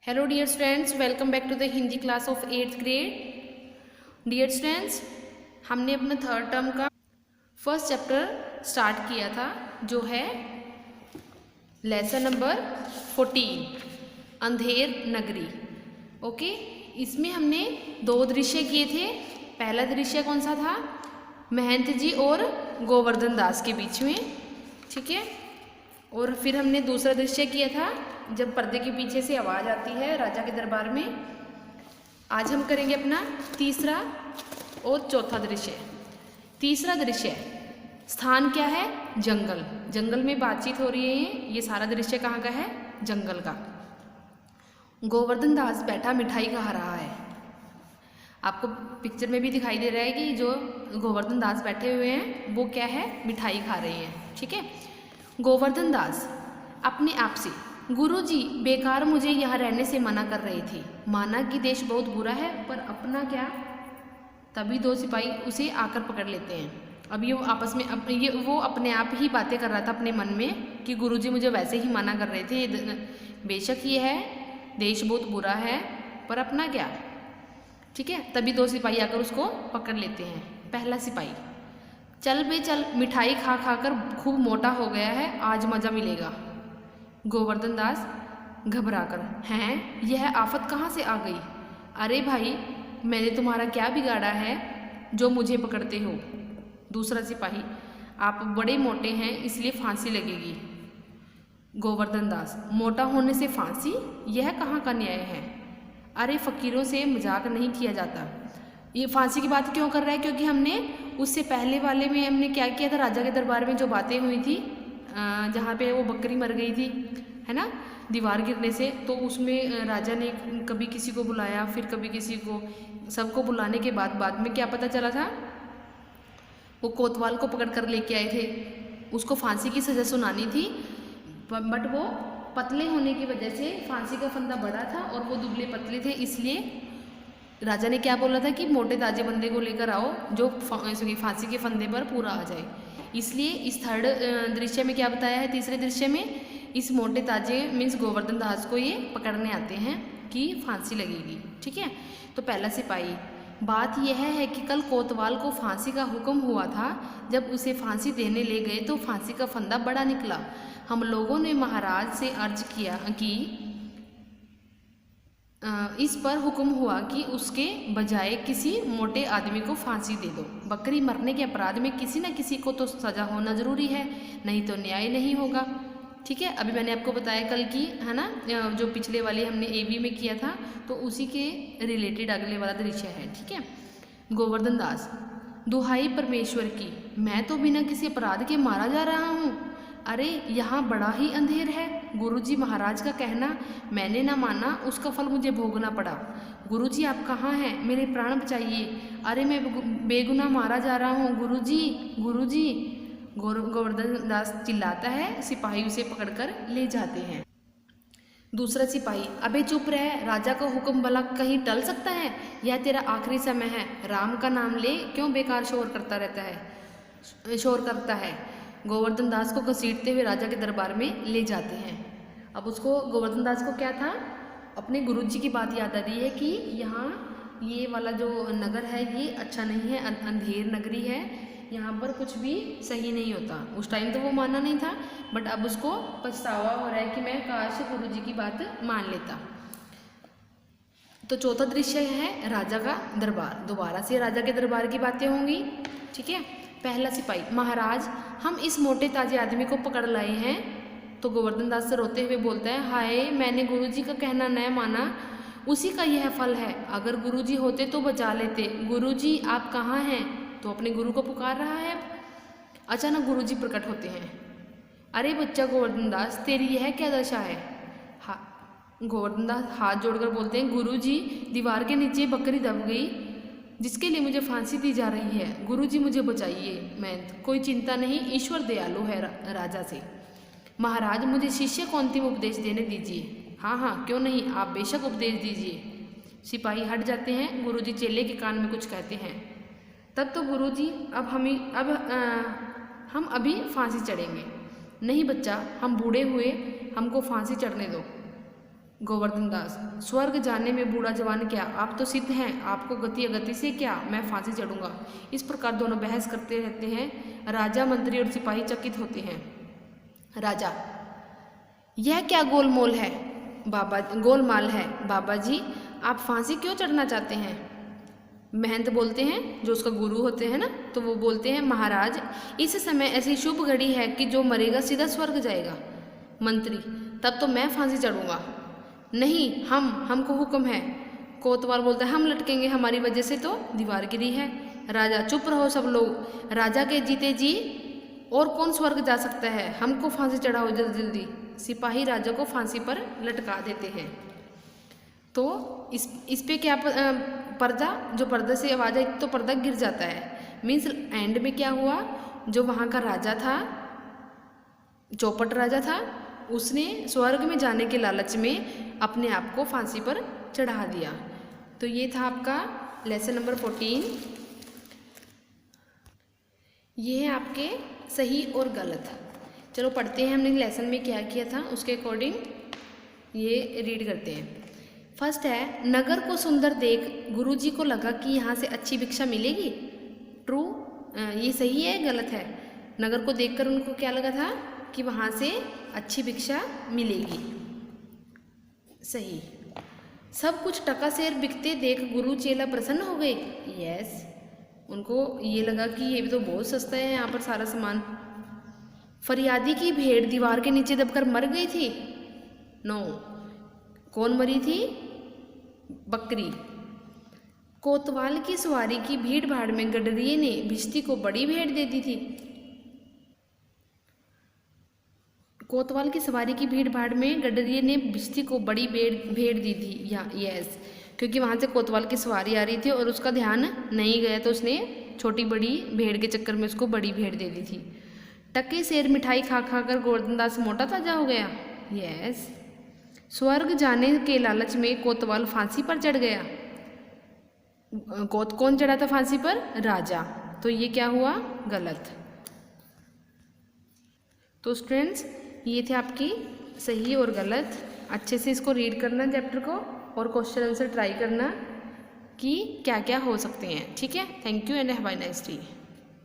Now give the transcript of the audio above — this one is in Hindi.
Hello dear students, welcome back to the Hindi class of 8th grade. Dear students, हमने अपना थर्ड टर्म का फर्स्ट चैप्टर स्टार्ट किया था, जो है lesson number 14 Andher Nagari. Okay, इसमें हमने दो दृश्य किए थे। पहला दृश्य कौन सा था? महंत जी और गोवर्धन दास के बीच में, ठीक है। और फिर हमने दूसरा दृश्य किया था जब पर्दे के पीछे से आवाज़ आती है राजा के दरबार में। आज हम करेंगे अपना तीसरा और चौथा दृश्य। तीसरा दृश्य स्थान क्या है? जंगल। जंगल में बातचीत हो रही है। ये सारा दृश्य कहाँ का है? जंगल का। गोवर्धन दास बैठा मिठाई खा रहा है। आपको पिक्चर में भी दिखाई दे रहा है कि जो गोवर्धन दास बैठे हुए हैं वो क्या है? मिठाई खा रहे हैं, ठीक है। गोवर्धन दास अपने आप से, गुरुजी बेकार मुझे यहाँ रहने से मना कर रहे थे। माना कि देश बहुत बुरा है, पर अपना क्या? तभी दो सिपाही उसे आकर पकड़ लेते हैं। अब ये आपस में वो अपने आप ही बातें कर रहा था अपने मन में कि गुरुजी मुझे वैसे ही मना कर रहे थे। बेशक ये है, देश बहुत बुरा है, पर अपना क्या? ठीक है। तभी दो सिपाही आकर उसको पकड़ लेते हैं। पहला सिपाही, चल बे चल, मिठाई खा खा कर खूब मोटा हो गया है, आज मज़ा मिलेगा। गोवर्धन दास घबराकर, हैं, यह आफत कहाँ से आ गई? अरे भाई, मैंने तुम्हारा क्या बिगाड़ा है जो मुझे पकड़ते हो? दूसरा सिपाही, आप बड़े मोटे हैं इसलिए फांसी लगेगी। गोवर्धन दास, मोटा होने से फांसी? यह कहाँ का न्याय है? अरे फकीरों से मजाक नहीं किया जाता। ये फांसी की बात क्यों कर रहा है? क्योंकि हमने उससे पहले वाले में हमने क्या किया था? राजा के दरबार में जो बातें हुई थी, जहाँ पे वो बकरी मर गई थी, है ना, दीवार गिरने से, तो उसमें राजा ने कभी किसी को बुलाया, फिर कभी किसी को, सबको बुलाने के बाद में क्या पता चला था? वो कोतवाल को पकड़ कर लेके आए थे, उसको फांसी की सज़ा सुनानी थी, बट वो पतले होने की वजह से फांसी का फंदा बड़ा था और वो दुबले पतले थे, इसलिए राजा ने क्या बोला था कि मोटे ताजे बंदे को लेकर आओ जो फांसी के फंदे पर पूरा आ जाए। इसलिए इस थर्ड दृश्य में क्या बताया है? तीसरे दृश्य में इस मोटे ताजे मीन्स गोवर्धन दास को ये पकड़ने आते हैं कि फांसी लगेगी, ठीक है। तो पहला सिपाही, बात यह है कि कल कोतवाल को फांसी का हुक्म हुआ था। जब उसे फांसी देने ले गए तो फांसी का फंदा बड़ा निकला। हम लोगों ने महाराज से अर्ज किया कि इस पर हुक्म हुआ कि उसके बजाय किसी मोटे आदमी को फांसी दे दो। बकरी मरने के अपराध में किसी न किसी को तो सज़ा होना ज़रूरी है, नहीं तो न्याय नहीं होगा, ठीक है। अभी मैंने आपको बताया कल की, है ना, जो पिछले वाले हमने एवी में किया था, तो उसी के रिलेटेड अगले वाला दृश्य है, ठीक है। गोवर्धन दास, दुहाई परमेश्वर की, मैं तो बिना किसी अपराध के मारा जा रहा हूँ। अरे यहाँ बड़ा ही अंधेर है। गुरुजी महाराज का कहना मैंने ना माना, उसका फल मुझे भोगना पड़ा। गुरुजी आप कहाँ हैं? मेरे प्राण बचाइए। अरे मैं बेगुनाह मारा जा रहा हूँ, गुरुजी गुरुजी। गोवर्धन दास चिल्लाता है। सिपाही उसे पकड़कर ले जाते हैं। दूसरा सिपाही, अबे चुप रह, राजा का हुक्म भला कहीं टल सकता है? यह तेरा आखिरी समय है, राम का नाम ले, क्यों बेकार शोर करता है। गोवर्धन दास को घसीटते हुए राजा के दरबार में ले जाते हैं। अब उसको, गोवर्धन दास को क्या था? अपने गुरुजी की बात याद आ रही है कि यहाँ ये वाला जो नगर है ये अच्छा नहीं है, अंधेर नगरी है, यहाँ पर कुछ भी सही नहीं होता। उस टाइम तो वो माना नहीं था, बट अब उसको पछतावा हो रहा है कि मैं काश गुरुजी की बात मान लेता। तो चौथा दृश्य है राजा का दरबार। दोबारा से राजा के दरबार की बातें होंगी, ठीक है। पहला सिपाही, महाराज हम इस मोटे ताजे आदमी को पकड़ लाए हैं। तो गोवर्धन दास से रोते हुए बोलता है, हाय, मैंने गुरुजी का कहना न माना, उसी का यह फल है। अगर गुरुजी होते तो बचा लेते। गुरुजी आप कहाँ हैं? तो अपने गुरु को पुकार रहा है। अचानक गुरुजी प्रकट होते हैं। अरे बच्चा गोवर्धन दास, तेरी यह क्या दशा है? गोवर्धन दास हाथ जोड़कर बोलते हैं, गुरुजी दीवार के नीचे बकरी दब गई जिसके लिए मुझे फांसी दी जा रही है। गुरुजी मुझे बचाइए। मैं, कोई चिंता नहीं, ईश्वर दयालु है राजा से। महाराज मुझे शिष्य को अंतिम उपदेश देने दीजिए। हाँ, क्यों नहीं, आप बेशक उपदेश दीजिए। सिपाही हट जाते हैं। गुरुजी चेले के कान में कुछ कहते हैं। तब तो गुरुजी, हम अभी फांसी चढ़ेंगे। नहीं बच्चा, हम बूढ़े हुए, हमको फांसी चढ़ने दो। गोवर्धन दास, स्वर्ग जाने में बूढ़ा जवान क्या, आप तो सिद्ध हैं, आपको गति अगति से क्या, मैं फांसी चढ़ूंगा। इस प्रकार दोनों बहस करते रहते हैं। राजा, मंत्री और सिपाही चकित होते हैं। राजा, यह क्या गोलमोल है बाबा, गोलमाल है बाबा जी, आप फांसी क्यों चढ़ना चाहते हैं। महंत बोलते हैं, जो उसका गुरु होते हैं ना, तो वो बोलते हैं, महाराज इस समय ऐसी शुभ घड़ी है कि जो मरेगा सीधा स्वर्ग जाएगा। मंत्री, तब तो मैं फांसी चढ़ूंगा। नहीं, हमको हुक्म है। कोतवाल बोलता है, हम लटकेंगे, हमारी वजह से तो दीवार गिरी है। राजा, चुप रहो सब लोग, राजा के जीते जी और कौन स्वर्ग जा सकता है, हमको फांसी चढ़ाओ जल्दी जल्दी। सिपाही राजा को फांसी पर लटका देते हैं। तो इस पे क्या पर्दा, जो पर्दा से आवाज़ आई तो पर्दा गिर जाता है। मीन्स एंड में क्या हुआ, जो वहाँ का राजा था, चौपट राजा था, उसने स्वर्ग में जाने के लालच में अपने आप को फांसी पर चढ़ा दिया। तो ये था आपका लेसन नंबर 14। ये है आपके सही और गलत। चलो पढ़ते हैं हमने लेसन में क्या किया था, उसके अकॉर्डिंग ये रीड करते हैं। फर्स्ट है, नगर को सुंदर देख गुरुजी को लगा कि यहाँ से अच्छी भिक्षा मिलेगी। ट्रू, ये सही है गलत है। नगर को देखकर उनको क्या लगा था कि वहाँ से अच्छी भिक्षा मिलेगी। सही। सब कुछ टका सेर बिकते देख गुरु चेला प्रसन्न हो गए। यस, उनको ये लगा कि ये भी तो बहुत सस्ता है यहाँ पर सारा सामान। फरियादी की भेड़ दीवार के नीचे दबकर मर गई थी। नो, कौन मरी थी, बकरी। कोतवाल की सवारी की भीड़ भाड़ में गडरिये ने भिश्ती को बड़ी भेड़ दे दी थी। कोतवाल की सवारी की भीड़ भाड़ में गडरिये ने भिश्ती को बड़ी भेड़ दी थी। यस, क्योंकि वहाँ से कोतवाल की सवारी आ रही थी और उसका ध्यान नहीं गया, तो उसने छोटी बड़ी भेड़ के चक्कर में उसको बड़ी भेड़ दे दी थी। टके सेर मिठाई खा खा कर गोवर्धन दास मोटा ताजा हो गया। यस, स्वर्ग जाने के लालच में कोतवाल फांसी पर चढ़ गया। कौन चढ़ा था फांसी पर, राजा। तो ये क्या हुआ, गलत। तो स्टूडेंट्स, ये थे आपकी सही और गलत। अच्छे से इसको रीड करना चैप्टर को और क्वेश्चन आंसर ट्राई करना कि क्या क्या हो सकते हैं। ठीक है, thank you and have a nice day.